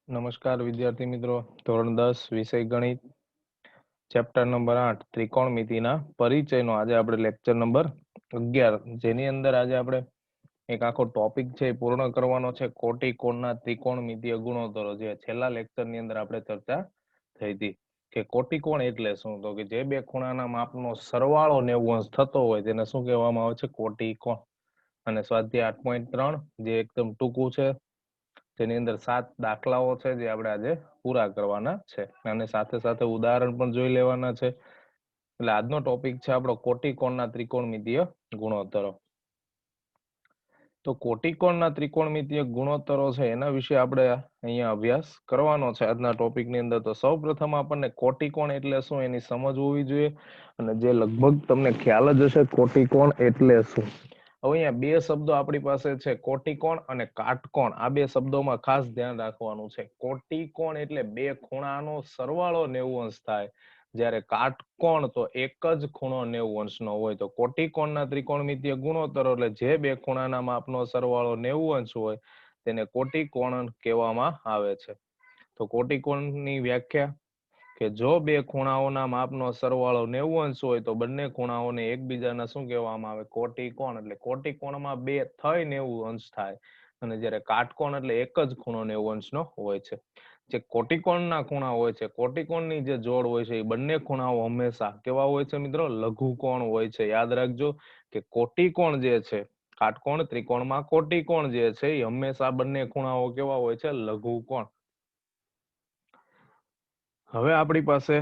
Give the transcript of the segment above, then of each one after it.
નમસ્કાર વિદ્યાર્થી મિત્રો, ધોરણ 10 વિષય ગણિત, ચેપ્ટર નંબર 8 ત્રિકોણમિતિના પરિચયનો આજે આપણે લેક્ચર નંબર 11, જેની અંદર આજે આપણે એક આખો ટોપિક છે પૂર્ણ કરવાનો છે. કોટિકોણના ત્રિકોણમિતીય ગુણોત્તરો, જે છેલ્લા લેક્ચરની અંદર આપણે ચર્ચા થઈ હતી કે કોટિકોણ એટલે શું. તો કે જે બે ખૂણાના માપનો સરવાળો 90 અંશ થતો હોય તેને શું કહેવામાં આવે છે? કોટિકોણ. અને સ્વાધ્યાય 8.3 જે એકદમ ટૂંકું છે, તેની અંદર 7 દાખલાઓ છે જે આપણે આજે પૂરા કરવાના છે અને સાથે સાથે ઉદાહરણ પણ જોઈ લેવાના છે. એટલે આજનો ટોપિક છે આપણો કોટિકોણના ત્રિકોણમિતીય ગુણોત્તરો. તો કોટિકોણના ત્રિકોણમિતીય ગુણોત્તરો છે એના વિશે આપણે અહીંયા અભ્યાસ કરવાનો છે આજના ટોપિકની અંદર. તો સૌપ્રથમ આપણને કોટિકોણ એટલે શું એની સમજ હોવી જોઈએ, અને જે લગભગ તમને ખ્યાલ જ હશે કોટિકોણ એટલે શું. હવે અહીંયા બે શબ્દો આપણી પાસે છે, કોટિકોણ અને કાટકોણ. આ બે શબ્દોમાં ખાસ ધ્યાન રાખવાનું છે. કોટિકોણ એટલે બે ખૂણાનો સરવાળો 90 અંશ થાય, જ્યારે કાટકોણ તો એક જ ખૂણો 90 અંશનો હોય. તો કોટિકોણના ત્રિકોણમિતીય ગુણોત્તરો એટલે જે બે ખૂણાના માપનો સરવાળો 90 અંશ હોય તેને કોટિકોણ કહેવામાં આવે છે. તો કોટિકોણની વ્યાખ્યા કે જો બે ખૂણાઓના માપનો સરવાળો 90 અંશ હોય તો બંને ખૂણાઓને એકબીજાના શું કહેવામાં આવે? કોટિકોણ. એટલે કોટિકોણમાં બે થઈ 90 અંશ થાય, અને જ્યારે કાટકોણ એટલે એક જ ખૂણો 90 અંશનો હોય છે. જે કોટિકોણના ખૂણા હોય છે, કોટિકોણની જે જોડ હોય છે, એ બંને ખૂણાઓ હંમેશા કેવા હોય છે મિત્રો? લઘુકોણ હોય છે. યાદ રાખજો કે કોટિકોણ જે છે, કાટકોણ ત્રિકોણમાં કોટિકોણ જે છે એ હંમેશા બંને ખૂણાઓ કેવા હોય છે? લઘુકોણ. હવે આપણી પાસે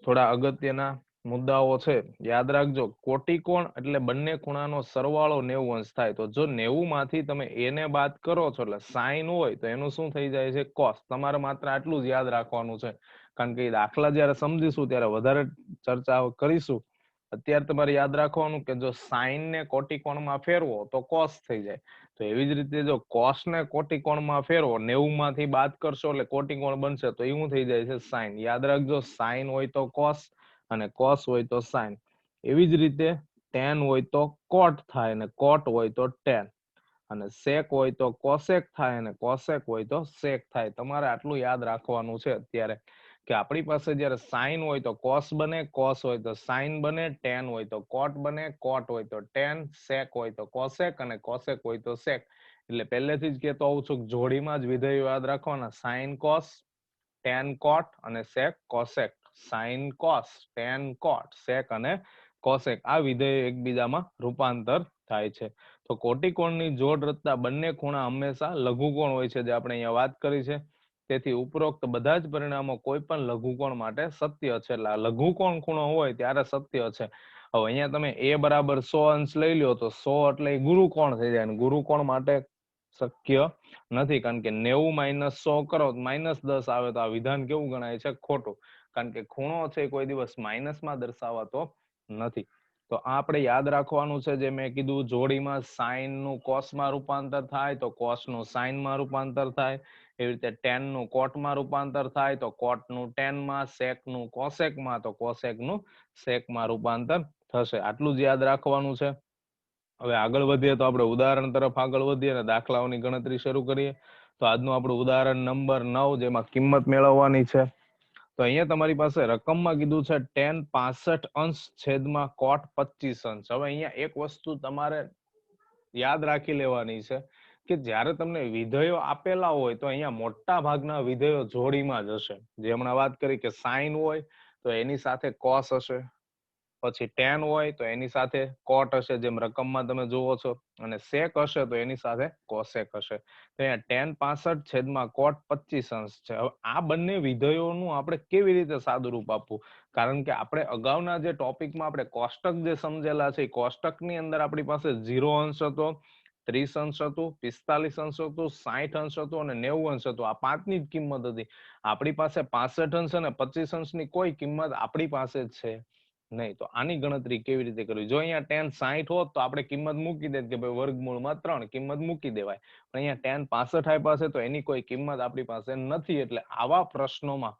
થોડા અગત્યના મુદ્દાઓ છે. યાદ રાખજો, કોટિકોણ એટલે બંને ખૂણાનો સરવાળો 90 અંશ થાય. તો જો 90 માંથી તમે એને બાદ કરો છો એટલે સાઈન હોય તો એનું શું થઈ જાય છે? કોસ. તમારે માત્ર આટલું જ યાદ રાખવાનું છે, કારણ કે દાખલા જયારે સમજીશું ત્યારે વધારે ચર્ચા કરીશું. અત્યારે તમારે યાદ રાખવાનું કે જો સાઈન ને કોટિકોણમાં ફેરવો તો કોસ થઈ જાય. તો એવી જ રીતે જો કોસ ને કોટિકોણમાં ફેરવો, 90 માંથી બાદ કરશો એટલે કોટિકોણ બનશે, તો એવું થઈ જાય છે સાઈન. યાદ રાખજો, સાઈન હોય તો કોસ અને કોસ હોય તો સાઈન. એવી જ રીતે ટેન હોય તો કોટ થાય અને કોટ હોય તો ટેન, અને સેક હોય તો કોસેક થાય અને કોસેક હોય તો સેક થાય. તમારે આટલું યાદ રાખવાનું છે અત્યારે કે આપણી પાસે જયારે સાઈન હોય તો કોસ બને, કોસ હોય તો સાઈન બને, ટેન હોય તો કોટ બને, કોટ હોય તો ટેન, સેક હોય તો કોસેક અને કોસેક હોય તો સેક. એટલે પહેલેથી જ કહેતો આવું છું, જોડીમાં જ વિધેયો યાદ રાખવાના: સાઈન કોસ, ટેન કોટ અને સેક કોસેક. સાઈન કોસ, ટેન કોટ, સેક અને કોસેક. આ વિધેય એકબીજામાં રૂપાંતર થાય છે. તો કોટિકોણની જોડ રચતા બંને ખૂણા હંમેશા લઘુકોણ હોય છે, જે આપણે અહીંયા વાત કરી છે. તેથી ઉપરોક્ત બધા જ પરિણામો કોઈ પણ લઘુકોણ માટે સત્ય છે. એટલે લઘુકોણ ખૂણો હોય ત્યારે સત્ય છે. હવે અહીંયા તમે a બરાબર 100 અંશ લઈ લો તો 100 એટલે ગુરુકોણ થઈ જાય, અને ગુરુકોણ માટે શક્ય નથી, કારણ કે 90 માઇનસ 100 કરો -10 આવે તો આ વિધાન કેવું ગણાય છે? ખોટું. કારણ કે ખૂણો છે કોઈ દિવસ માઇનસમાં દર્શાવાતો નથી. તો આ આપણે યાદ રાખવાનું છે. જે મેં કીધું, જોડીમાં સાઈન નું કોસમાં રૂપાંતર થાય તો કોસ નું સાઈનમાં રૂપાંતર થાય. એવી રીતે ટેન નું કોટમાં રૂપાંતર થાય તો કોટ નું ટેનમાં, સેક નું કોસેકમાં તો કોસેક નું સેકમાં રૂપાંતર થશે. આટલું જ યાદ રાખવાનું છે. હવે આગળ વધીએ તો આપણે ઉદાહરણ તરફ આગળ વધીએ અને દાખલાઓની ગણતરી શરૂ કરીએ. તો આજનું આપણું ઉદાહરણ નંબર 9, જેમાં કિંમત મેળવવાની છે. તો અહીંયા તમારી પાસે રકમમાં કીધું છે tan 65 અંશ છેદમાં cot 25 અંશ. હવે અહીંયા એક વસ્તુ તમારે યાદ રાખી લેવાની છે કે જ્યારે તમને વિધેયો આપેલા હોય તો અહીંયા મોટા ભાગના વિધેયો જોડીમાં જ હશે. જે હમણાં વાત કરી કે સાઈન હોય તો એની સાથે કોસ હશે, પછી ટેન હોય તો એની સાથે કોટ હશે, જેમ રકમમાં તમે જુઓ છો, અને સેક હશે તો એની સાથે કોસેક હશે. તો અહીંયા tan 65 છેદમાં cot 25 અંશ છે. હવે આ બંને વિધેયોનું આપણે કેવી રીતે સાદુરૂપ આપવું? કારણ કે આપણે અગાઉના જે ટોપિકમાં આપણે કોષ્ટક જે સમજેલા છે, કોષ્ટકની અંદર આપણી પાસે 0 અંશ હતો, 30 અંશ હતું, 45 અંશ હતું, 60 અંશ હતું અને 90 અંશ હતું. આ પાંચની જ કિંમત હતી. આપણી પાસે 65 અંશ અને 25 અંશની કોઈ કિંમત આપણી પાસે છે નહીં. તો આની ગણતરી કેવી રીતે કરવી? જો અહીંયા tan 60 હોત તો આપણે કિંમત મૂકી દે કે ભાઈ વર્ગમૂળમાં 3 કિંમત મૂકી દેવાય, પણ અહીંયા tan 65 આપ્યા છે તો એની કોઈ કિંમત આપણી પાસે નથી. એટલે આવા પ્રશ્નોમાં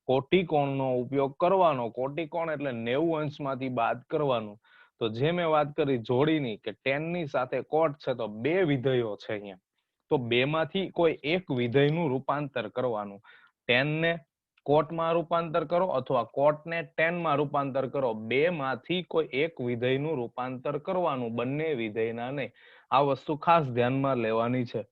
કોટિકોણનો ઉપયોગ કરવાનો. કોટિકોણ એટલે 90 અંશમાંથી બાદ કરવાનું. તો જે મેં વાત કરી જોડીની કે tan ની સાથે કોટ છે, તો બે વિધેયો છે અહીંયા. તો બે માંથી કોઈ એક વિધેયનું રૂપાંતર કરવાનું. tan ને cot માં રૂપાંતર કરો અથવા cot ને tan માં રૂપાંતર કરો. બે માંથી કોઈ એક વિધેયનું રૂપાંતર કરવાનું, બંને વિધેયના નહીં. આ વસ્તુ ખાસ ધ્યાનમાં લેવાની છે.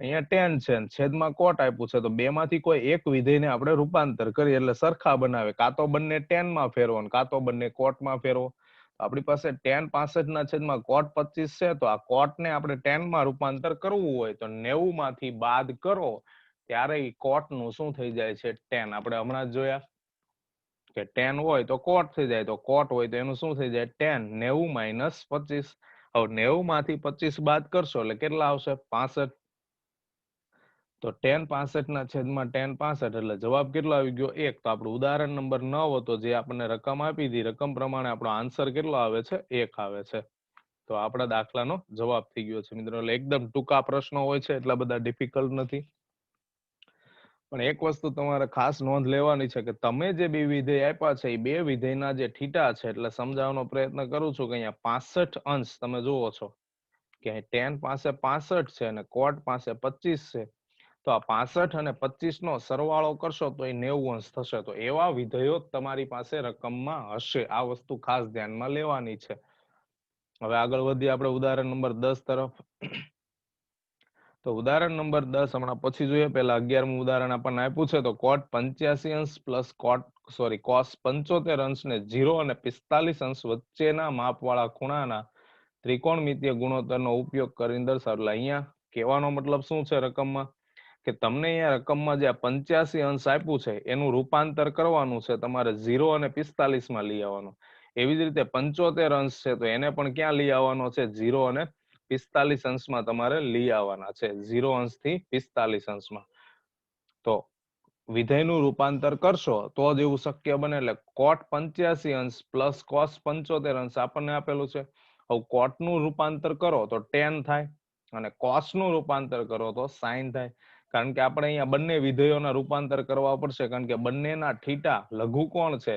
અહીંયા tan છે છેદમાં cot આપ્યું છે, તો બે માંથી કોઈ એક વિધેયને આપણે રૂપાંતર કરીએ એટલે સરખા બનાવે. કાં તો બંને tan માં ફેરવો કાં તો બંને cot માં ફેરવો. આપણી પાસે tan 65 ના છેદમાં cot 25 છે, તો આ cot ને આપણે tan માં રૂપાંતર કરવું હોય તો 90 માંથી બાદ કરો ત્યારે cot નું શું થઈ જાય છે? tan. આપણે હમણાં જ જોયા કે tan હોય તો cot થઈ જાય, તો cot હોય તો એનું શું થઈ જાય? tan. 90 minus 25. હવે 90 માંથી 25 બાદ કરશો એટલે કેટલા આવશે? 65. તો tan 65 ના છેદમાં tan 65 એટલે જવાબ કેટલો આવી ગયો? 1. તો આપણું ઉદાહરણ નંબર 9 હતો, જે આપણને રકમ આપી હતી, રકમ પ્રમાણે આપણો આન્સર કેટલો આવે છે? 1 આવે છે. તો આપણા દાખલાનો જવાબ થઈ ગયો છે મિત્રો. એટલે એકદમ ટૂંકા પ્રશ્નો હોય છે, એટલા બધા ડિફિકલ્ટ નથી. પણ એક વસ્તુ તમારે ખાસ નોંધ લેવાની છે કે તમે જે બે વિધેય આપ્યા છે, એ બે વિધેયના જે થીટા છે, એટલે સમજાવવાનો પ્રયત્ન કરું છું કે અહીંયા 65 અંશ તમે જુઓ છો કે tan પાસે 65 છે અને cot પાસે 25 છે. તો આ 65 અને 25 નો સરવાળો કરશો તો એ 90 અંશ થશે. તો એવા વિધેયો તમારી પાસે રકમમાં હશે. આ વસ્તુ ખાસ ધ્યાનમાં લેવાની છે. હવે આગળ વધીએ આપણે ઉદાહરણ નંબર 10 તરફ. તો ઉદાહરણ નંબર 10 હમણાં પછી જોઈએ. પહેલા 11મું ઉદાહરણ આપણને આપ્યું છે, તો cot 85 અંશ પ્લસ cos 75 અંશને 0 અને 45 અંશ વચ્ચેના માપવાળા ખૂણાના ત્રિકોણમિતીય ગુણોત્તરનો ઉપયોગ કરીને દર્શાવો. અહીંયા કહેવાનો મતલબ શું છે રકમમાં? કે તમને અહીંયા રકમમાં જે 85 અંશ આપ્યું છે એનું રૂપાંતર કરવાનું છે તમારે 0 અને 45 માં લઈ આવવાનું. એવી જ રીતે 75 અંશ છે તો એને પણ ક્યાં લઈ આવવાનો છે? 0 અને 45 અંશમાં તમારે લઈ આવવાના છે. 0 અંશથી 45 અંશમાં. તો વિધેયનું રૂપાંતર કરશો તો જ એવું શક્ય બને. એટલે cot 85 અંશ પ્લસ cos 75 અંશ આપણને આપેલું છે. હવે cot નું રૂપાંતર કરો તો tan થાય અને cos નું રૂપાંતર કરો તો sin થાય. કારણ કે આપણે અહીંયા બંને વિધેયોના રૂપાંતર કરવા પડશે, કારણ કે બંનેના થીટા લઘુકોણ છે.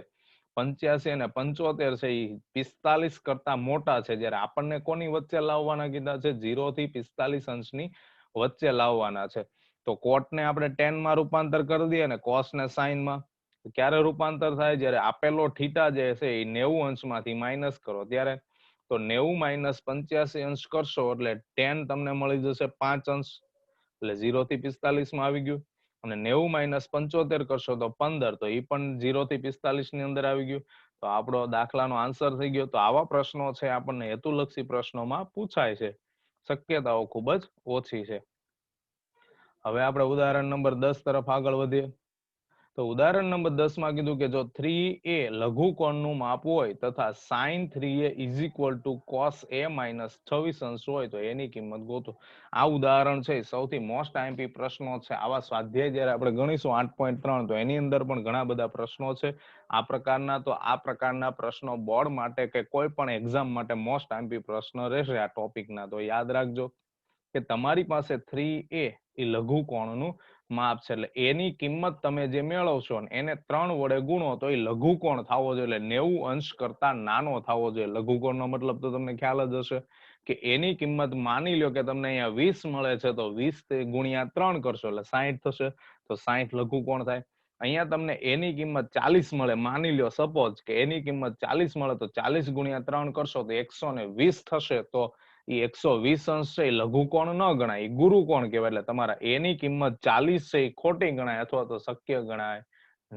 85 અને 75 છે એ 45 કરતા મોટા છે, જ્યારે આપણને કોની વચ્ચે લાવવાના કીધા છે? 0 થી 45 અંશની વચ્ચે લાવવાના છે. તો cot ને આપણે tan માં રૂપાંતર કરી દઈએ અને cos ને sin માં. ક્યારે રૂપાંતર થાય? જ્યારે આપેલો થીટા જે છે એ 90 અંશમાંથી માઇનસ કરો ત્યારે. તો 90 minus 85 અંશ કરશો એટલે tan તમને મળી જશે 5 અંશ, એટલે 0 થી 45 માં આવી ગયું. અને 90 minus 75 કરશો તો 15, તો એ પણ 0 થી 45 ની અંદર આવી ગયું. તો આપણો દાખલાનો આન્સર થઈ ગયો. તો આવા પ્રશ્નો છે આપણને હેતુલક્ષી પ્રશ્નોમાં પૂછાય છે. શક્યતાઓ ખૂબ જ ઓછી છે. હવે આપણે ઉદાહરણ નંબર 10 તરફ આગળ વધીએ. તો ઉદાહરણ નંબર 10 માં કીધું કે જો 3a લઘુકોણનું માપ હોય તથા sin 3a is equal to cos a minus 26 અંશ હોય તો એની કિંમત ગોતો. આ ઉદાહરણ છે સૌથી મોસ્ટ આઈએમપી પ્રશ્નો છે. આવા સ્વાધ્યાય જ્યારે આપણે ગણીશું 8.3 તો એની અંદર પણ ઘણા બધા પ્રશ્નો છે આ પ્રકારના. તો આ પ્રકારના પ્રશ્નો બોર્ડ માટે કે કોઈ પણ એક્ઝામ માટે મોસ્ટ આઈએમપી પ્રશ્ન રહેશે આ ટોપિકના. તો યાદ રાખજો કે તમારી પાસે 3a એ લઘુકોણનું માપ છે, એટલે એની કિંમત તમે જે મેળવશો એને 3 વડે ગુણો તો એ લઘુકોણ થવો જોઈએ, એટલે 90 અંશ કરતા નાનો થવો જોઈએ. લઘુકોણનો મતલબ તો તમને ખ્યાલ જ હશે કે એની કિંમત માની લો કે તમને અહીંયા 20 મળે છે, તો 20 ગુણ્યા 3 કરશો એટલે 60 થશે. તો 60 લઘુકોણ થાય. અહીંયા તમને એની કિંમત 40 મળે, માની લો સપોઝ કે એની કિંમત 40 મળે, તો 40 ગુણ્યા 3 કરશો તો 120 થશે. તો એ 120 અંશ છે એ લઘુકોણ ન ગણાય, એ ગુરુકોણ કહેવાય. એટલે તમારા એની કિંમત 40 છે એ ખોટી ગણાય અથવા તો શક્ય ગણાય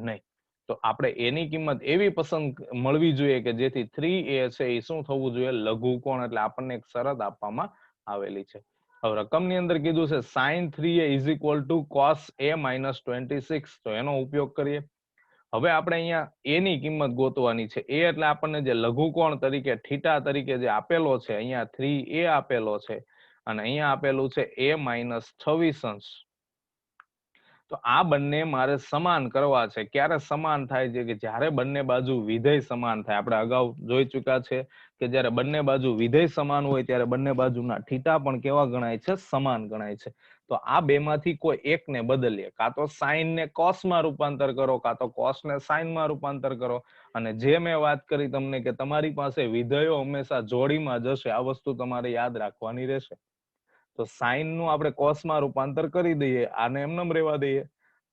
નહીં. તો આપણે એની કિંમત એવી પસંદ મળવી જોઈએ કે જેથી 3a છે એ શું થવું જોઈએ? લઘુકોણ. એટલે આપણને એક શરત આપવામાં આવેલી છે. હવે રકમની અંદર કીધું છે sin 3a is equal to cos a minus 26. તો એનો ઉપયોગ કરીએ. હવે આપણે અહીંયા એની કિંમત ગોતવાની છે. એ એટલે આપણને જે લઘુકોણ તરીકે થીટા તરીકે જે આપેલો છે, અહીંયા 3a આપેલો છે અને અહીંયા આપેલું છે a minus 26 અંશ. તો આ બંને મારે સમાન કરવા છે. ક્યારે સમાન થાય છે? કે જ્યારે બંને બાજુ વિધેય સમાન થાય. આપણે અગાઉ જોઈ ચુક્યા છે કે જ્યારે બંને બાજુ વિધેય સમાન હોય ત્યારે બંને બાજુના થીટા પણ કેવા ગણાય છે? સમાન ગણાય છે. તો આ બે માંથી કોઈ એકને બદલીએ. કાં તો sin ને cos માં રૂપાંતર કરો, કાં તો cos ને sin માં રૂપાંતર કરો. અને જે મેં વાત કરી તમને કે તમારી પાસે વિધેયો હંમેશા જોડીમાં જશે, આ વસ્તુ તમારે યાદ રાખવાની રહેશે. તો સાઈન નું આપણે કોસ માં રૂપાંતર કરી દઈએ, આને એમનેમ રહેવા દઈએ.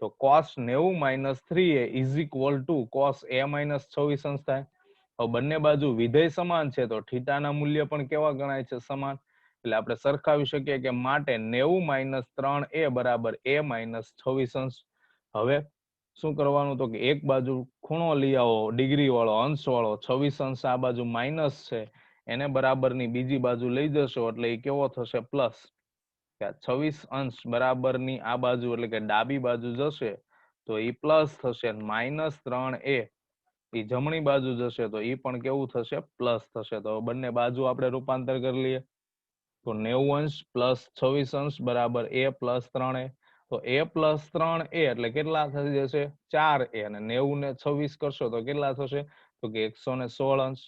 તો cos 90 - 3a is equal to cos a - 26 અંશ થાય. હવે બંને બાજુ વિધેય સમાન છે તો થીટાના મૂલ્ય પણ કેવા ગણાય છે? સમાન. એટલે આપણે સરખાવી શકીએ કે માટે 90 - 3a બરાબર a - 26 અંશ. હવે શું કરવાનું? તો કે એક બાજુ ખૂણો લઈ આવો ડિગ્રી વાળો, અંશ વાળો, 26 અંશ આ બાજુ માઇનસ છે, એને બરાબરની બીજી બાજુ લઈ જશો એટલે એ કેવો થશે? પ્લસ. 26 અંશ બરાબરની આ બાજુ એટલે કે ડાબી બાજુ જશે તો એ પ્લસ થશે, -3a એ જમણી બાજુ જશે તો એ પણ કેવું થશે? પ્લસ થશે. તો બંને બાજુ આપણે રૂપાંતર કરી લઈએ. તો 90 અંશ પ્લસ 26 અંશ બરાબર a પ્લસ 3a. તો a પ્લસ 3a એટલે કેટલા થઈ જશે? 4a. અને 90 ને 26 કરશો તો કેટલા થશે? તો કે 116 અંશ.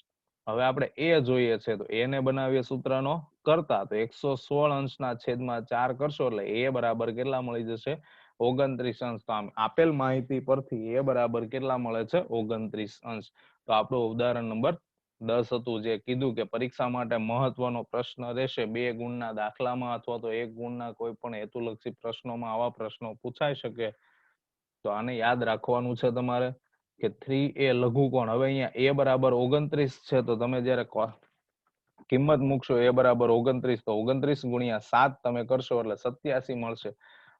હવે આપણે a જોઈએ છે તો a ને બનાવીએ સૂત્રનો કરતા, તો 116 અંશના છેદમાં 4 કરશો એટલે a બરાબર કેટલા મળી જશે? 29 અંશ. તો આમ આપેલ માહિતી પરથી a બરાબર કેટલા મળે છે? 29 અંશ. તો આપણું ઉદાહરણ નંબર 10 હતું, જે કીધું કે પરીક્ષા માટે મહત્વનો પ્રશ્ન રહેશે. 2 ગુણના દાખલામાં અથવા તો 1 ગુણના કોઈ પણ હેતુલક્ષી પ્રશ્નોમાં આવા પ્રશ્નો પૂછાઈ શકે. તો આને યાદ રાખવાનું છે તમારે કે 3a લઘુકોણ. હવે અહીંયા a બરાબર 29 છે તો તમે જયારે કિંમત મૂકશો a બરાબર 29, તો 29 ગુણ્યા 7 તમે કરશો એટલે 87 મળશે.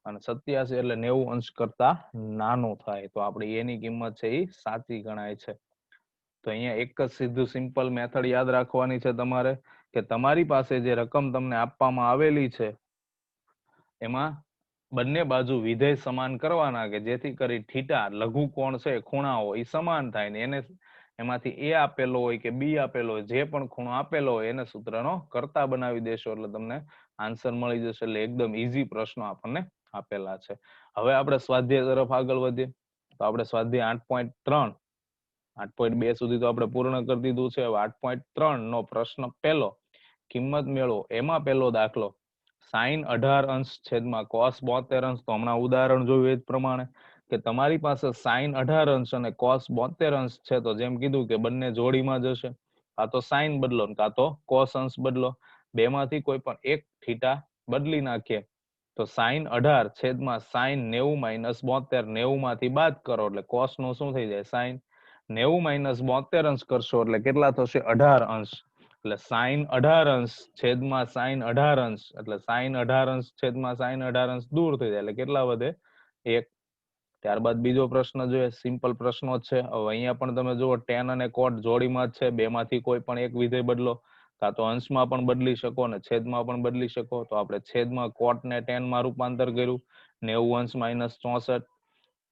અને 87 એટલે 90 અંશ કરતા નાનું થાય. તો આપણે એની કિંમત છે એ સાચી ગણાય છે. તો અહીંયા એક જ સીધું સિમ્પલ મેથડ યાદ રાખવાની છે તમારે કે તમારી પાસે જે રકમ તમને આપવામાં આવેલી છે એમાં બંને બાજુ વિધેય સમાન કરવાના કે જેથી કરી થીટા લઘુકોણ છે, ખૂણાઓ એ સમાન થાય. ને એને એમાંથી a આપેલો હોય કે b આપેલો હોય, જે પણ ખૂણો આપેલો હોય એને સૂત્રનો કરતા બનાવી દેશો એટલે તમને આન્સર મળી જશે. એટલે એકદમ ઈઝી પ્રશ્નો આપણને આપેલા છે. હવે આપણે સ્વાધ્યાય તરફ આગળ વધીએ. તો આપણે સ્વાધ્યાય 8.3 8.2 સુધી તો આપણે પૂર્ણ કરી દીધું છે. હવે 8.3 નો પ્રશ્ન પહેલો, કિંમત મેળવો. એમાં પહેલો દાખલો, sin 18 અંશ છેદમાં cos 72 અંશ. તો હમણાં ઉદાહરણ જોયું એ જ પ્રમાણે કે તમારી પાસે sin 18 અંશ અને cos 72 અંશ છે તો જેમ કીધું કે બંને જોડીમાં જશે. કાં તો sin બદલો કાં તો cos અંશ બદલો, બે માંથી કોઈ પણ એક થીટા બદલી નાખીએ. તો sin 18 છેદમાં sin 90 - 72, 90 માંથી બાદ કરો એટલે cos નું શું થઈ જાય? sin. 90 - 72 અંશ કરશો એટલે કેટલા થશે? 18 અંશ. એટલે sin 18 અંશ છેદમાં sin 18 અંશ એટલે sin 18 અંશ છેદમાં sin 18 અંશ દૂર થઈ જાય એટલે કેટલા વધે? 1. ત્યારબાદ બીજો પ્રશ્ન જોઈએ, સિમ્પલ પ્રશ્નો જ છે. હવે અહીંયા પણ તમે જુઓ tan અને cot જોડીમાં જ છે, બે માંથી કોઈ પણ એક વિધેય બદલો. કાં તો અંશમાં પણ બદલી શકો અને છેદમાં પણ બદલી શકો. તો આપણે છેદમાં cot ને tan માં રૂપાંતર કર્યું. 90 અંશ - 64.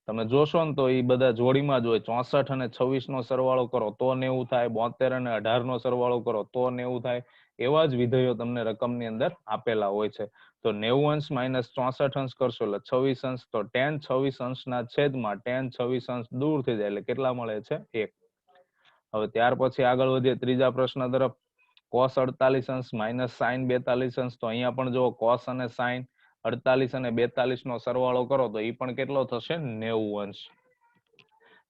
તમે જોશો ને તો એ બધા જોડીમાં જ હોય. 64 અને 26 નો સરવાળો કરો તો 90 થાય, 72 અને 18 નો સરવાળો કરો તો 90 થાય. એવા જ વિધેયો તમને રકમની અંદર આપેલા હોય છે. તો 90 અંશ - 64 અંશ કરશો એટલે 26 અંશ. તો tan 26 અંશના છેદમાં tan 26 અંશ દૂર થઈ જાય એટલે કેટલા મળે છે? 1. હવે ત્યાર પછી આગળ વધીએ ત્રીજા પ્રશ્ન તરફ. cos 48 અંશ - sin 42 અંશ. તો અહીંયા પણ જો cos અને sin 48 અને 42 નો સરવાળો કરો તો એ પણ કેટલો થશે? 90 અંશ.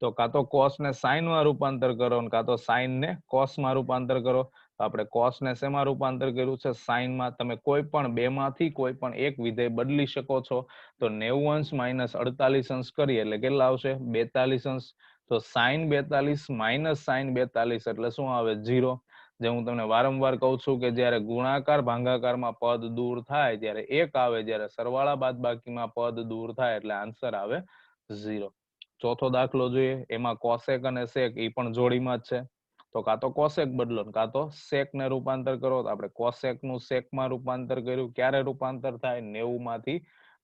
તો કાં તો cos ને sin માં રૂપાંતર કરો કાં તો sin ને cos માં રૂપાંતર કરો. તો આપણે cos ને શેમાં રૂપાંતર કર્યું છે? sin માં. તમે કોઈ પણ બે માંથી કોઈ પણ એક વિધેય બદલી શકો છો. તો 90 અંશ - 48 અંશ કરીએ એટલે કેટલા આવશે? 42 અંશ. તો sin 42 - sin 42 એટલે શું આવે? 0. જે હું તમને વારંવાર કહું છું કે જયારે ગુણાકાર ભાગાકારમાં પદ દૂર થાય ત્યારે 1 આવે, જયારે સરવાળા બાદબાકીમાં પદ દૂર થાય એટલે આન્સર આવે 0. ચોથો દાખલો જોઈએ. એમાં કોસેક અને સેક એ પણ જોડીમાં જ છે. તો કાં તો કોસેક બદલો કાં તો સેક ને રૂપાંતર કરો. તો આપણે કોસેક નું સેક માં રૂપાંતર કર્યું. ક્યારે રૂપાંતર થાય? 90 માંથી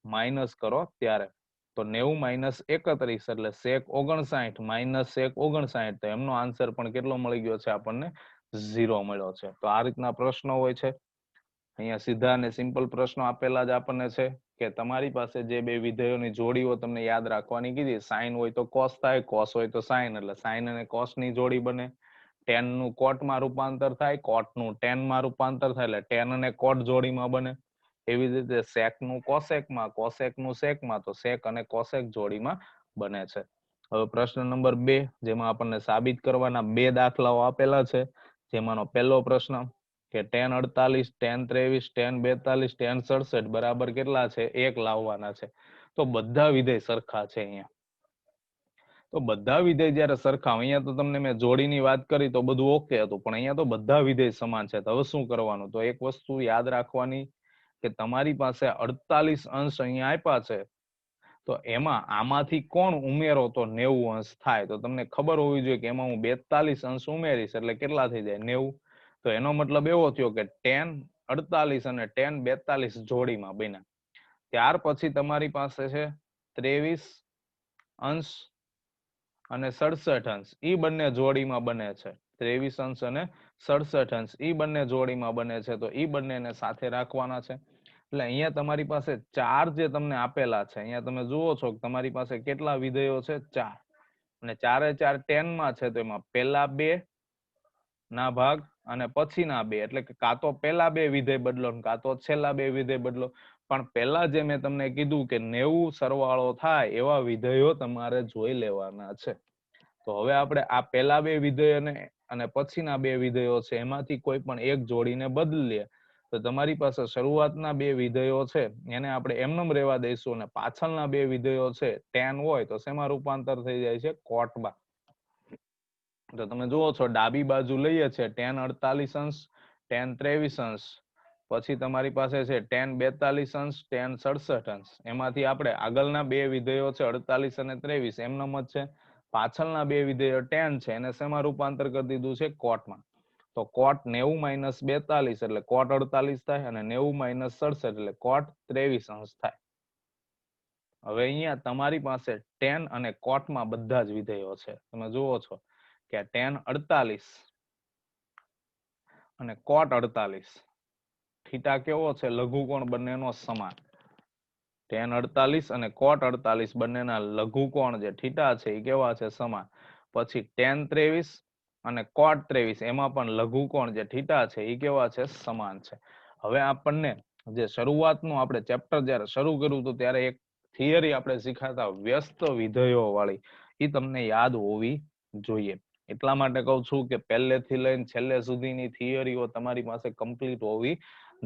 માઇનસ કરો ત્યારે. તો 90 - 31 એટલે sec 59 - sec 59. તો એમનો આન્સર પણ કેટલો મળી ગયો છે આપણને? 0 મળ્યો છે. તો આ રીતના પ્રશ્નો હોય છે. અહીંયા સીધા અને સિમ્પલ પ્રશ્નો આપેલા જ આપણને છે કે તમારી પાસે જે બે વિધેયોની જોડીઓ તમને યાદ રાખવાની કીધી, sin હોય તો cos થાય, cos હોય તો sin. એટલે sin અને cos ની જોડી બને. tan નું cot માં રૂપાંતર થાય, cot નું tan માં રૂપાંતર થાય એટલે tan અને cot જોડીમાં બને. એવી જ રીતે sec નું cosec માં, cosec નું sec માં, તો sec અને cosec જોડીમાં બને છે. હવે પ્રશ્ન નંબર 2, જેમાં આપણને સાબિત કરવાના બે દાખલાઓ આપેલા છે. જેમાંનો પહેલો પ્રશ્ન, કે tan 48, tan 23, tan 42, tan 67 બરાબર કેટલા છે? 1 લાવવાના છે. તો બધા વિધેય સરખા છે અહીંયા. તો બધા વિધેય જ્યારે સરખા, અહીંયા તો તમને મેં જોડીની વાત કરી તો બધું ઓકે હતું, પણ અહીંયા તો બધા વિધેય સમાન છે. તો હવે શું કરવાનું? તો એક વસ્તુ યાદ રાખવાની કે તમારી પાસે 48 અંશ અહીંયા આપ્યા છે, તો એમાં આમાંથી કોણ ઉમેરો તો 90 અંશ થાય. તો તમને ખબર હોવી જોઈએ કે એમાં હું 42 અંશ ઉમેરીશ એટલે કેટલા થઈ જાય? 90. તો એનો મતલબ એવો થયો કે tan 48 અને tan 42 જોડીમાં બન્યા. ત્યાર પછી તમારી પાસે છે 23 અંશ અને 67 અંશ, ઈ બંને જોડીમાં બને છે. 23 અંશ અને 67 અંશ ઈ બંને જોડીમાં બને છે. તો ઈ બંનેને સાથે રાખવાના છે. એટલે અહીંયા તમારી પાસે 4 જે તમને આપેલા છે, અહીંયા તમે જુઓ છો કે તમારી પાસે કેટલા વિધેયો છે? 4. અને 4 એ 4 tan માં છે. તો એમાં પહેલા 2 ના ભાગ અને પછીના 2, એટલે કે કાં તો પહેલા 2 વિધેય બદલો કાં તો છેલ્લા 2 વિધેય બદલો. પણ પહેલા જે મેં તમને કીધું કે 90 સરવાળો થાય એવા વિધેયો તમારે જોઈ લેવાના છે. તો હવે આપણે આ પહેલા 2 વિધેયોને અને પછીના 2 વિધેયો છે એમાંથી કોઈ પણ એક જોડીને બદલીએ. તો તમારી પાસે શરૂઆતના 2 વિધેયો છે એને આપણે એમનેમ રહેવા દઈશું, અને પાછળના 2 વિધેયો છે tan હોય તો શેમાં રૂપાંતર થઈ જાય છે? cotમાં. તો તમે જુઓ છો ડાબી બાજુ લઈએ છે tan 48 અંશ, tan 23 અંશ, પછી તમારી પાસે છે tan 42 અંશ, tan 67 અંશ. એમાંથી આપણે આગળના 2 વિધેયો છે 48 અને 23 એમનેમ જ છે. પાછળના 2 વિધેયો tan છે એને શેમાં રૂપાંતર કરી દીધું છે? cotમાં. તો cot 90 - 42 એટલે cot 48 થાય, અને 90 - 67 એટલે cot 23 અંશ થાય. હવે અહીંયા તમારી પાસે tan અને cotમાં બધા જ વિધેયો છે. તમે જુઓ છો કે tan 48 અને cot 48 થીટા કેવો છે? લઘુકોણ બંનેનો સમાન. tan 48 અને cot 48 બંનેના લઘુકોણ જે થીટા છે એ કેવા છે? સમાન. પછી tan 23 અને cot 23 એમાં પણ લઘુકોણ જે થીટા છે એ કેવા છે? સમાન છે. હવે આપણને જે શરૂઆતનું આપણે ચેપ્ટર જ્યારે શરૂ કર્યું હતું ત્યારે એક થિયરી આપણે શીખાતા વ્યસ્ત વિધેયો વાળી, એ તમને યાદ હોવી જોઈએ. એટલા માટે કહું છું કે પહેલેથી લઈને છેલ્લે સુધીની થિયરીઓ તમારી પાસે કમ્પ્લીટ હોવી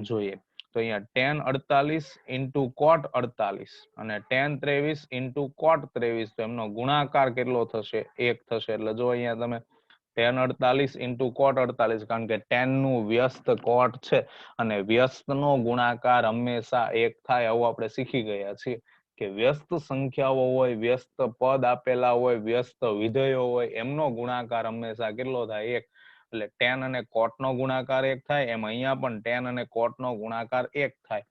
જોઈએ. તો અહીંયા tan 48 into cot 48 અને tan 23 into cot 23, તો એમનો ગુણાકાર કેટલો થશે? 1 થશે. એટલે જો અહીંયા તમે tan 48 into cot 48, કારણ કે tan નું વ્યસ્ત cot છે અને વ્યસ્તનો ગુણાકાર હંમેશા 1 થાય આવું આપણે શીખી ગયા છીએ કે વ્યસ્ત સંખ્યાઓ હોય, વ્યસ્ત પદ આપેલા હોય, વ્યસ્ત વિધેયો હોય, એમનો ગુણાકાર હંમેશા કેટલો થાય? 1. એટલે tan અને cot નો ગુણાકાર 1 થાય, એમ અહીંયા પણ tan અને cot નો ગુણાકાર 1 થાય.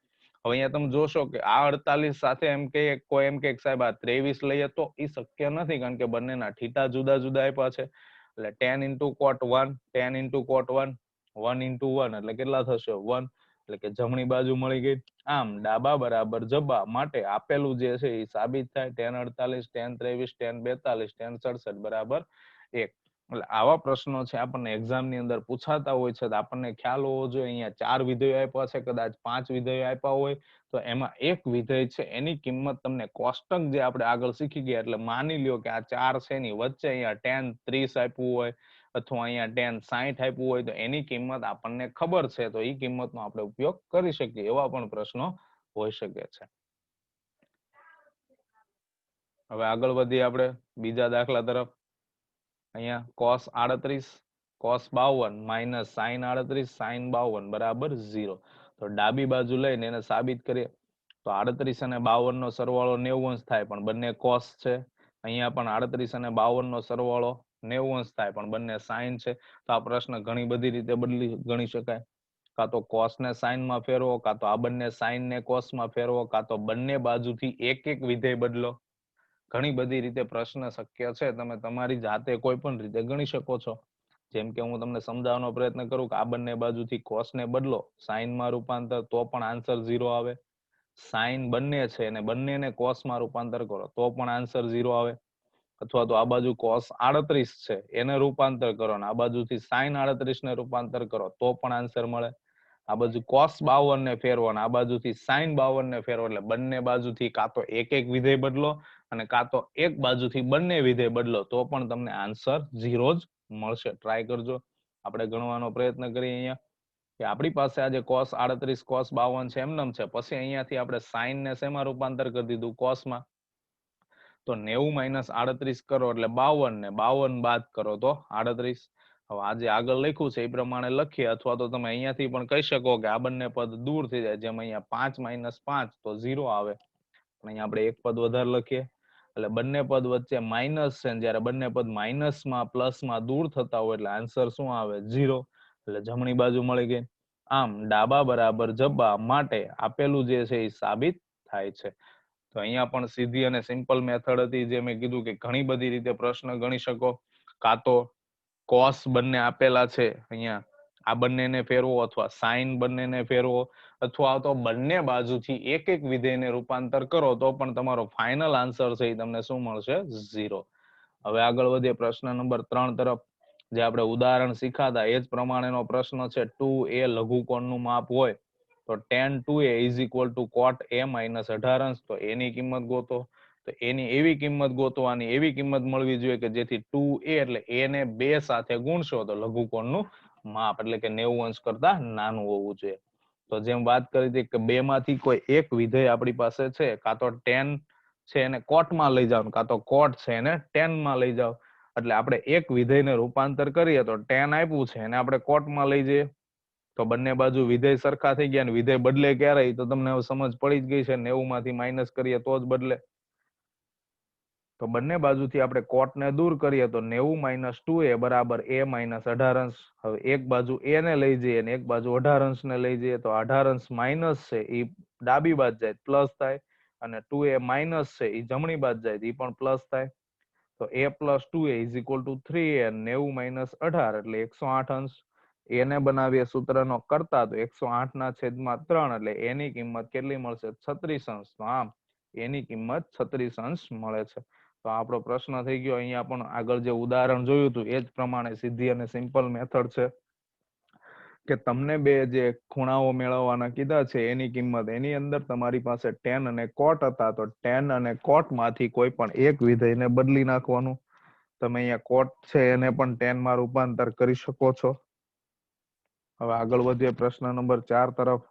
હવે અહીંયા તમે જોશો કે આ 48 સાથે એમ કે કોઈ એમ કે સાહેબ આ 23 લઈએ, તો એ શક્ય નથી કારણ કે બંનેના થીટા જુદા જુદા આપ્યા છે. એટલે tan into cot 1, tan into cot 1, 1 into 1 એટલે કેટલા થશે? 1. એટલે કે જમણી બાજુ મળી ગઈ. આમ ડાબા બરાબર જબા માટે આપેલું જે છે એ સાબિત થાય. tan 48, tan 23, tan 42, tan 67 બરાબર 1. એટલે આવા પ્રશ્નો છે આપણને એક્ઝામ ની અંદર પૂછાતા હોય છે. તો આપણને ખ્યાલ હોવો જોઈએ અહીંયા 4 વિધેયો આપ્યા છે, કદાચ 5 વિધેયો આપ્યા હોય તો એમાં એક વિધેય છે એની કિંમત તમને કોષ્ટક જે આપણે આગળ શીખી ગયા, એટલે માની લ્યો કે આ 4 છે એની વચ્ચે અહીંયા tan 30 આપ્યું હોય અથવા અહીંયા tan 60 આપ્યું હોય, તો એની કિંમત આપણને ખબર છે, તો એ કિંમતનો આપણે ઉપયોગ કરી શકીએ. એવા પણ પ્રશ્નો હોઈ શકે છે. હવે આગળ વધીએ આપણે બીજા દાખલા તરફ. અહીંયા cos 38 cos 52 minus sin 38 sin 52 બરાબર 0. તો ડાબી બાજુ લઈને એને સાબિત કરીએ. તો 38 અને 52 નો સરવાળો 90 અંશ થાય, પણ બંને cos છે. અહીંયા પણ 38 અને 52 નો સરવાળો 90 અંશ થાય, પણ બંને sin છે. તો આ પ્રશ્ન ઘણી બધી રીતે ગણી શકાય. કાં તો cos ને sin માં ફેરવો, કાં તો આ બંને sin ને cos માં ફેરવો, કાં તો બંને બાજુથી એક એક વિધેય બદલો. ઘણી બધી રીતે પ્રશ્ન શક્ય છે. તમે તમારી જાતે કોઈ પણ રીતે ગણી શકો છો. જેમ કે હું તમને સમજાવવાનો પ્રયત્ન કરું કે આ બંને બાજુથી cos ને બદલો, sin માં રૂપાંતર, તો પણ આન્સર 0 આવે. sin બંને છે અને બંનેને cos માં રૂપાંતર કરો તો પણ આન્સર 0 આવે. અથવા તો આ બાજુ cos 38 છે એને રૂપાંતર કરો અને આ બાજુથી sin 38 ને રૂપાંતર કરો તો પણ આન્સર મળે. આ બાજુ cos 52 ને ફેરવો અને આ બાજુથી sin 52 ને ફેરવો, એટલે બંને બાજુથી કાં તો એક એક વિધેય બદલો અને કાં તો એક બાજુથી બંને વિધેય બદલો તો પણ તમને આન્સર 0 જ મળશે. ટ્રાય કરજો. આપણે ગણવાનો પ્રયત્ન કરીએ અહીંયા. કે આપણી પાસે આજે cos 38 cos 52 છે એમનેમ છે, પછી અહીંયાથી આપણે sin ને શેમાં રૂપાંતર કરી દીધું cos માં, તો 90 - 38 કરો એટલે 52 ને 52 બાદ કરો તો 38. હવે આજે આગળ લખ્યું છે એ પ્રમાણે લખીએ, અથવા તો તમે અહીંયાથી પણ કહી શકો કે આ બંને પદ દૂર થઈ જાય, જેમ અહીંયા 5 - 5 તો 0 આવે, પણ અહીંયા આપણે એક પદ વધારે લખીએ એટલે બંને પદ વચ્ચે માઇનસ છે, જ્યારે બંને પદ માઇનસમાં પ્લસમાં દૂર થતા હોય એટલે આન્સર શું આવે 0, એટલે જમણી બાજુ મળી ગઈ. આમ ડાબા બરાબર જબા માટે આપેલું જે છે એ સાબિત થાય છે. તો અહીંયા પણ સીધી અને સિમ્પલ મેથડ હતી, જે મેં કીધું કે ઘણી બધી રીતે પ્રશ્ન ગણી શકો. કાં તો કોસ બંને આપેલા છે અહીંયા, આ બંનેને ફેરવો, અથવા સાઇન બંનેને ફેરવો, અથવા તો બંને બાજુથી એક એક વિધેયને રૂપાંતર કરો તો પણ તમારો ફાઇનલ આન્સર છે એ તમને શું મળશે 0. હવે આગળ વધીએ પ્રશ્ન નંબર 3 તરફ. જે આપણે ઉદાહરણ શીખાતા એ જ પ્રમાણેનો પ્રશ્ન છે. 2a લઘુકોણનું માપ હોય તો tan 2a = cot a - 18 અંશ, તો એની કિંમત ગોતો. તો એની એવી કિંમત ગોતવાની, એવી કિંમત મળવી જોઈએ કે જેથી 2a એટલે a ને 2 સાથે ગુણશો તો લઘુકોણનું માપ એટલે કે 90 અંશ કરતા નાનું હોવું જોઈએ. તો જેમ વાત કરી હતી કે બે માંથી કોઈ એક વિધેય આપણી પાસે છે, કાં તો tan છે એને કોટમાં લઈ જાઓ, કાં તો કોટ છે એને tan માં લઈ જાઓ, એટલે આપણે એક વિધેયને રૂપાંતર કરીએ તો tan આપ્યું છે એને આપણે કોટમાં લઈ જઈએ તો બંને બાજુ વિધેય સરખા થઈ ગયા, અને વિધેય બદલે ક્યારે તો તમને હવે સમજ પડી જ ગઈ છે, 90 માંથી માઇનસ કરીએ તો જ બદલે. તો બંને બાજુથી આપણે કોટને દૂર કરીએ તો 90 - 2a બરાબર a - 18 અંશ. હવે એક બાજુ a ને લઈ જઈએ અને એક બાજુ 18 અંશ ને લઈ જઈએ તો 18 અંશ માઇનસ છે એ ડાબી બાજુ જાય પ્લસ થાય, અને 2a માઇનસ છે એ જમણી બાજુ જાય એ પણ પ્લસ થાય. તો a + 2a = 3a, 90 - 18 એટલે 108 અંશ. એને બનાવીએ સૂત્રનો કરતા તો 108/3 એટલે એની કિંમત કેટલી મળશે 36 અંશ. તો આમ એની કિંમત 36 અંશ મળે છે. તો આપણો પ્રશ્ન થઈ ગયો. અહીંયા પણ આગળ જે ઉદાહરણ જોયું હતું એ જ પ્રમાણે સીધી અને સિમ્પલ મેથડ છે કે તમને બે જે ખૂણાઓ મેળવવાના કીધા છે એની કિંમત, એની અંદર તમારી પાસે tan અને cot હતા, તો tan અને cot માંથી કોઈ પણ એક વિધેયને બદલી નાખવાનું. તમે અહીંયા cot છે એને પણ tan માં રૂપાંતર કરી શકો છો. હવે આગળ વધીએ પ્રશ્ન નંબર 4 તરફ.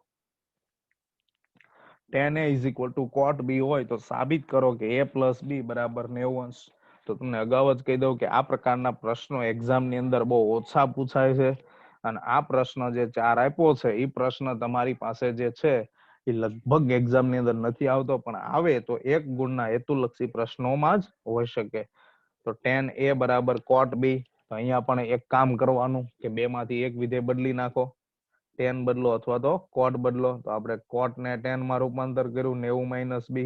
tan a = cot b હોય તો સાબિત કરો કે a + b બરાબર 90 અંશ. તો તમને અગાઉ જ કહી દઉં કે આ પ્રકારના પ્રશ્નો એક્ઝામ ની અંદર બહુ ઓછા પૂછાય છે, અને આ પ્રશ્ન જે 4 આપ્યો છે એ પ્રશ્ન તમારી પાસે જે છે એ લગભગ એક્ઝામ ની અંદર નથી આવતો, પણ આવે તો એક ગુણના હેતુલક્ષી પ્રશ્નોમાં જ હોઈ શકે. તો tan a બરાબર cot b. તો અહીંયા પણ એક કામ કરવાનું કે બે માંથી એક વિધેય બદલી નાખો, tan બદલો અથવા તો cot બદલો. તો આપણે cot ને tan માં રૂપાંતર કર્યું 90 - b.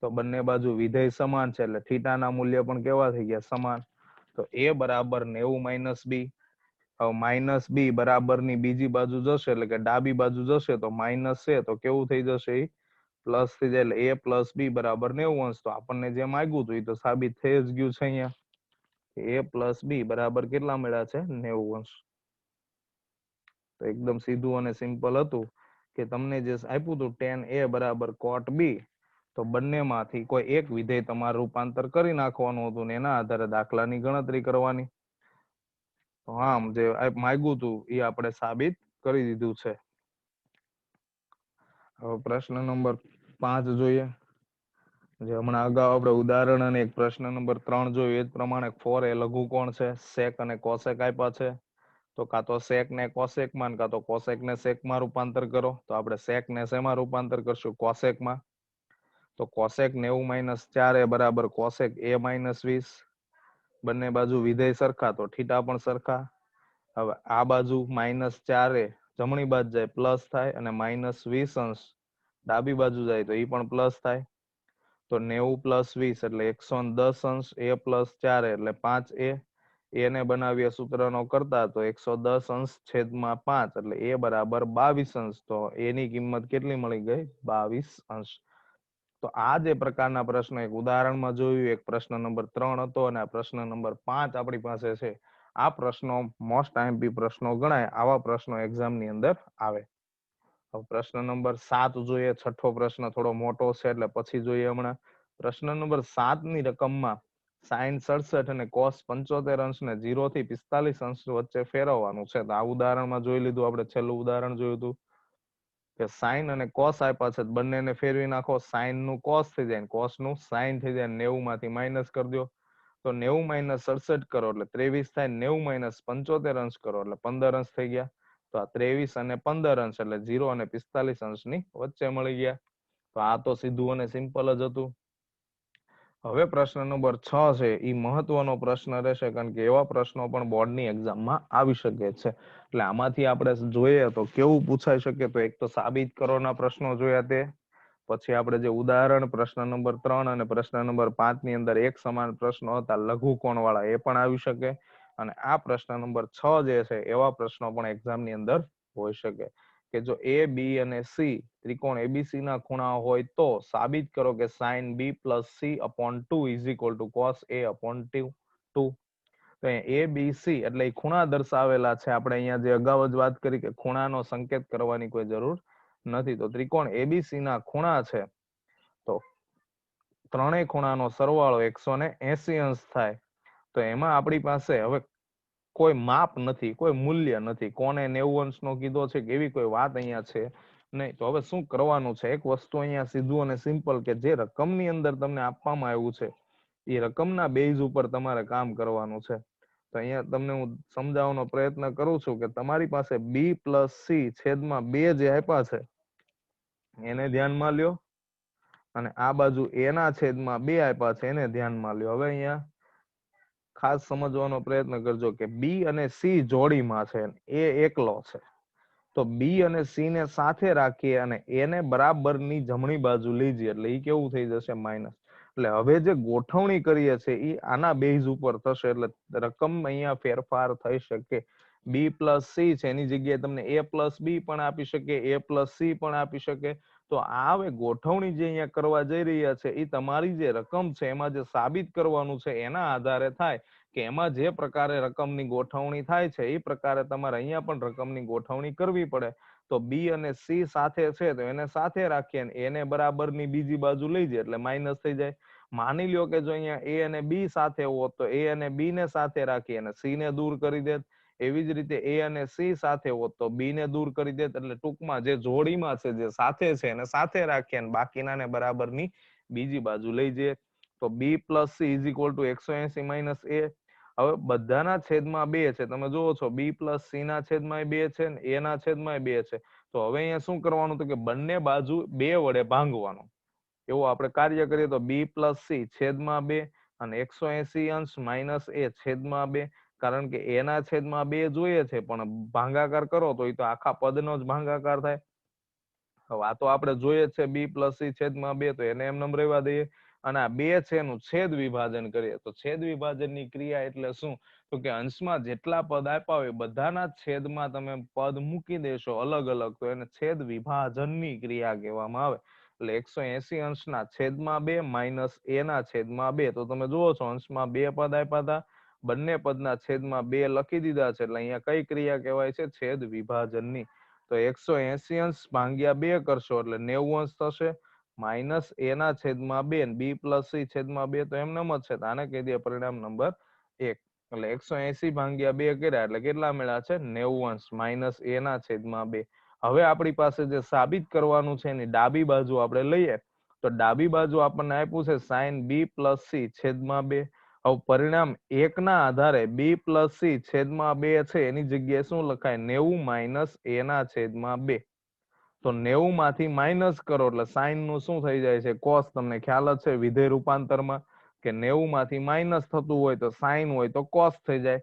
તો બંને બાજુ વિધેય સમાન છે એટલે થીટાના મૂલ્ય પણ કેવા થઈ ગયા સમાન. તો a બરાબર 90 - b. હવે માઇનસ બી બરાબર ની બીજી બાજુ જશે એટલે કે ડાબી બાજુ જશે તો માઇનસ છે તો કેવું થઈ જશે એ પ્લસ થઈ જાય, એટલે a + b બરાબર 90 અંશ. તો આપણને જે માંગ્યું હતું એ તો સાબિત થઈ જ ગયું છે. અહીંયા a + b બરાબર કેટલા મળ્યા છે 90 અંશ. તો એકદમ સીધું અને સિમ્પલ હતું કે તમને જે આપ્યું હતું tan a બરાબર cot b, તો બંનેમાંથી કોઈ એક વિધેય તમારે રૂપાંતર કરી નાખવાનું હતું ને એના આધારે દાખલાની ગણતરી કરવાની. તો આમ જે માંગ્યું હતું એ આપણે સાબિત કરી દીધું છે. હવે પ્રશ્ન નંબર 5 જોઈએ. જે હમણાં અગાઉ આપણે ઉદાહરણ અને એક પ્રશ્ન નંબર 3 જોયું એ જ પ્રમાણે 4a લઘુકોણ છે, sec અને cosec આપ્યા છે. તો કાં તો sec ને cosec માં, કાં તો cosec ને sec માં રૂપાંતર કરો. તો આપણે sec ને શેમાં રૂપાંતર કરશું cosec માં. તો cosec 90 - 4a બરાબર cosec a - 20. બંને બાજુ વિધેય સરખા તો થીટા પણ સરખા. હવે આ બાજુ -4a જમણી બાજુ જાય પ્લસ થાય, અને -20 અંશ ડાબી બાજુ જાય તો એ પણ પ્લસ થાય. તો 90 + 20 એટલે 110 અંશ. a + 4a એટલે 5a. એને બનાવીએ સૂત્રનો કરતા તો 110 અંશ છેદમાં 5 એટલે a બરાબર 22 અંશ. તો એની કિંમત કેટલી મળી ગઈ 22 અંશ. તો આ જે પ્રકારના પ્રશ્ન એક ઉદાહરણમાં જોયું, એક પ્રશ્ન નંબર 3 હતો, અને આ પ્રશ્ન નંબર 5 આપણી પાસે છે. આ પ્રશ્નો મોસ્ટ આઈએમપી પ્રશ્નો ગણાય. આવા પ્રશ્નો એક્ઝામ ની અંદર આવે. હવે પ્રશ્ન નંબર 7 જોઈએ. છઠ્ઠો પ્રશ્ન થોડો મોટો છે એટલે પછી જોઈએ હમણાં. પ્રશ્ન નંબર 7 ની રકમમાં sin 67 અને cos 75 અંશને 0 થી 45 અંશ વચ્ચે ફેરવવાનું છે. તો આ ઉદાહરણમાં જોઈ લીધું આપણે, છેલ્લું ઉદાહરણ જોયું હતું કે sin અને cos આપ્યા છે, બંનેને ફેરવી નાખો, sin નું cos થઈ જાય, cos નું sin થઈ જાય, 90 માંથી માઇનસ કરી દો. તો 90 માઇનસ 67 કરો એટલે 23 થાય, 90 માઇનસ 75 અંશ કરો એટલે 15 અંશ થઈ ગયા. તો આ 23 અને 15 અંશ એટલે 0 અને 45 અંશની વચ્ચે મળી ગયા. તો આ તો સીધું અને સિમ્પલ જ હતું. હવે પ્રશ્ન નંબર 6 છે, એ મહત્વનો પ્રશ્ન રહેશે, કારણ કે એવા પ્રશ્નો પણ બોર્ડની એક્ઝામમાં આવી શકે છે. એટલે આમાંથી આપણે જોઈએ તો કેવું પૂછાઈ શકે, તો એક તો સાબિત કરોના પ્રશ્નો જોયા તે, પછી આપણે જે ઉદાહરણ પ્રશ્ન નંબર 3 અને પ્રશ્ન નંબર 5 ની અંદર એક સમાન પ્રશ્નો હતા લઘુકોણ વાળા, એ પણ આવી શકે. અને આ પ્રશ્ન નંબર 6 જે છે એવા પ્રશ્નો પણ એક્ઝામની અંદર હોઈ શકે કે જો A, B અને C ત્રિકોણ ABC ના ખૂણા હોય તો સાબિત કરો કે sin B plus C upon 2 is equal to cos A upon 2. તો A, B, C એટલે એ ખૂણા દર્શાવેલા છે. આપણે અહીંયા જે અગાઉ જ વાત કરી કે ખૂણાનો સંકેત કરવાની કોઈ જરૂર નથી. તો ત્રિકોણ ABC ના ખૂણા છે, તો ત્રણેય ખૂણાનો સરવાળો 180 અંશ થાય. તો એમાં આપણી પાસે હવે કોઈ માપ નથી, કોઈ મૂલ્ય નથી, કોને 90 અંશનો કીધો છે કે એવી કોઈ વાત અહીંયા છે નહીં. તો હવે શું કરવાનું છે, એક વસ્તુ અહીંયા સીધું અને સિમ્પલ કે જે રકમની અંદર તમને આપવામાં આવ્યું છે એ રકમના બેઝ ઉપર તમારે કામ કરવાનું છે. તો અહીંયા તમને હું સમજાવવાનો પ્રયત્ન કરું છું કે તમારી પાસે B plus C છેદમાં 2 જે આપ્યા છે એને ધ્યાનમાં લ્યો, અને આ બાજુ A ના છેદમાં 2 આપ્યા છે એને ધ્યાનમાં લ્યો. હવે અહીંયા ખાસ સમજવાનો પ્રયત્ન કરજો કે B અને C જોડીમાં છે, A એકલો છે. તો B અને C ને સાથે રાખીએ અને એને બરાબરની જમણી બાજુ લઈ જઈએ એટલે એ કેવું થઈ જશે, માઇનસ. એટલે હવે જે ગોઠવણી કરીએ છે એ આના બેઝ ઉપર થશે, એટલે રકમ અહીંયા ફેરફાર થઈ શકે. B plus C છે એની જગ્યાએ તમને A plus B પણ આપી શકે, A plus C પણ આપી શકે. તો આ હવે ગોઠવણી જે અહીંયા કરવા જઈ રહ્યા છે એ તમારી જે રકમ છે એમાં જે સાબિત કરવાનું છે એના આધારે થાય કે એમાં જે પ્રકારે રકમની ગોઠવણી થાય છે એ પ્રકારે તમારે અહીંયા પણ રકમની ગોઠવણી કરવી પડે. તો B અને C સાથે છે તો એને સાથે રાખીએ અને એને બરાબરની બીજી બાજુ લઈ જાય એટલે માઇનસ થઈ જાય. માની લ્યો કે જો અહીંયા A અને B સાથે હોત તો A અને B ને સાથે રાખી અને C ને દૂર કરી દેત. એવી જ રીતે A અને C સાથે હોત તો B ને દૂર કરી દેત. એટલે ટૂંકમાં જે જોડીમાં છે, જે સાથે છે એને સાથે રાખીએ અને બાકીનાને બરાબરની બીજી બાજુ લઈ જઈએ. તો B plus C is equal to 180 minus A. હવે બધાના છેદમાં 2 છે, તમે જુઓ છો B plus C ના છેદમાં 2 છે ને A ના છેદમાં 2 છે. તો હવે અહીંયા શું કરવાનું, તો કે બંને બાજુ 2 વડે ભાંગવાનું. એવું આપણે કાર્ય કરીએ તો B plus C છેદમાં 2 અને 180 અંશ માઇનસ A છેદમાં 2. કારણ કે A ના છેદમાં 2 જોઈએ છે પણ ભાગાકાર કરો તો એ તો આખા પદનો જ ભાગાકાર થાય. હવે આ તો આપણે જોઈએ છે B plus C છેદમાં 2, તો એને એમ રહેવા દઈએ. અને આ 2 છે એનું છેદ વિભાજન કરીએ તો છેદ વિભાજનની ક્રિયા એટલે શું, તો કે અંશમાં જેટલા પદ આપ્યા હોય બધાના છેદમાં તમે પદ મૂકી દેશો અલગ અલગ, તો એને છેદ વિભાજનની ક્રિયા કહેવામાં આવે. એટલે 180 અંશના છેદમાં 2 માઇનસ A ના છેદમાં 2. તો તમે જુઓ છો અંશમાં 2 પદ આપ્યા હતા, બંને પદના છેદમાં 2 લખી દીધા છે. એટલે અહીંયા કઈ ક્રિયા કહેવાય છે, છેદ વિભાજનની. તો 180 અંશ ભાગ્યા 2 કરશો એટલે 90 અંશ થશે, માઇનસ A ના છેદમાં 2 અને B plus C છેદમાં 2 તો એમને જ છે. આને કહી દે પરિણામ નંબર 1. એટલે 180 ભાગ્યા 2 કર્યા એટલે કેટલા મળ્યા છે, 90 અંશ માઇનસ A ના છેદમાં 2. હવે આપણી પાસે જે સાબિત કરવાનું છે એની ડાબી બાજુ આપણે લઈએ તો ડાબી બાજુ આપણને આપ્યું છે sin B plus C છેદમાં 2. હવે પરિણામ 1 ના આધારે B plus C છેદમાં 2 છે એની જગ્યાએ શું લખાય, 90 માઇનસ A ના છેદમાં 2. તો 90 માંથી માઇનસ કરો એટલે સાઇન નું શું થઈ જાય છે, કોસ. તમને ખ્યાલ જ છે વિધેય રૂપાંતરમાં કે 90 માંથી માઇનસ થતું હોય તો સાઇન હોય તો કોસ થઈ જાય.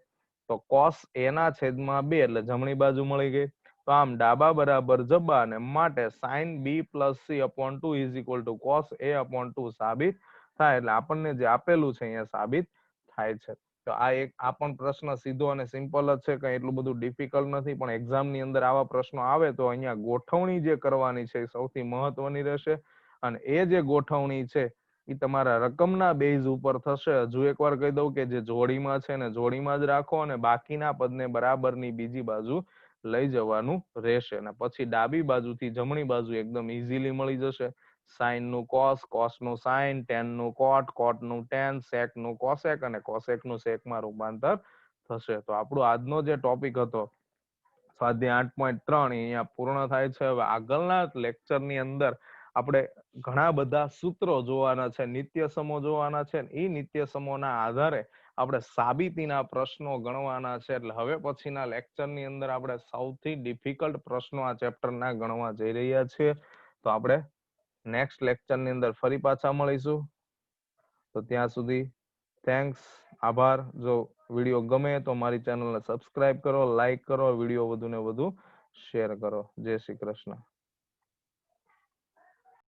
તો કોસ A ના છેદમાં 2 એટલે જમણી બાજુ મળી ગઈ. તો આમ ડાબા બરાબર જબા અને માટે sin B plus C upon 2 is equal to cos A upon 2 સાબિત થાય. એટલે આપણને જે આપેલું છે અહીંયા સાબિત થાય છે. તો આ પણ પ્રશ્ન સીધો અને સિમ્પલ જ છે, કઈ એટલું બધું ડિફિકલ્ટ નથી. પણ એક્ઝામ ની અંદર આવા પ્રશ્નો આવે તો અહીંયા ગોઠવણી જે કરવાની છે એ સૌથી મહત્વની રહેશે. અને એ જે ગોઠવણી છે એ તમારા રકમના બેઝ ઉપર થશે. હજુ એકવાર કહી દઉં કે જે જોડીમાં છે ને જોડીમાં જ રાખો અને બાકીના પદને બરાબરની બીજી બાજુ લઈ જવાનું રહેશે. અને પછી ડાબી બાજુથી જમણી બાજુ એકદમ ઇઝીલી મળી જશે. સાઈન નું કોસ, કોસ નું સાઈન, ટેન નું કોટ, કોટ નું ટેન, સેક નું કોસેક અને કોસેક નું સેક માં રૂપાંતર થશે. તો આપણો આજનો જે ટોપિક હતો સ્વાધ્યાય 8.3 અહીંયા પૂર્ણ થાય છે. હવે આગળના લેક્ચર ની અંદર આપણે ઘણા બધા સૂત્રો જોવાના છે, નિત્ય સમો જોવાના છે. એ નિત્ય સમોના આધારે આપણે સાબિતીના પ્રશ્નો ગણવાના છે. એટલે હવે પછીના લેક્ચર ની અંદર આપણે સૌથી ડિફિકલ્ટ પ્રશ્નો આ ચેપ્ટરના ગણવા જઈ રહ્યા છીએ. તો આપણે નેક્સ્ટ લેક્ચર ની અંદર ફરી પાછા મળીશું. તો ત્યાં સુધી થેન્ક્સ, આભાર. જો વિડીયો ગમે તો મારી ચેનલને સબસ્ક્રાઇબ કરો, લાઈક કરો, વિડીયો વધુ ને વધુ શેર કરો. જય શ્રી કૃષ્ણ.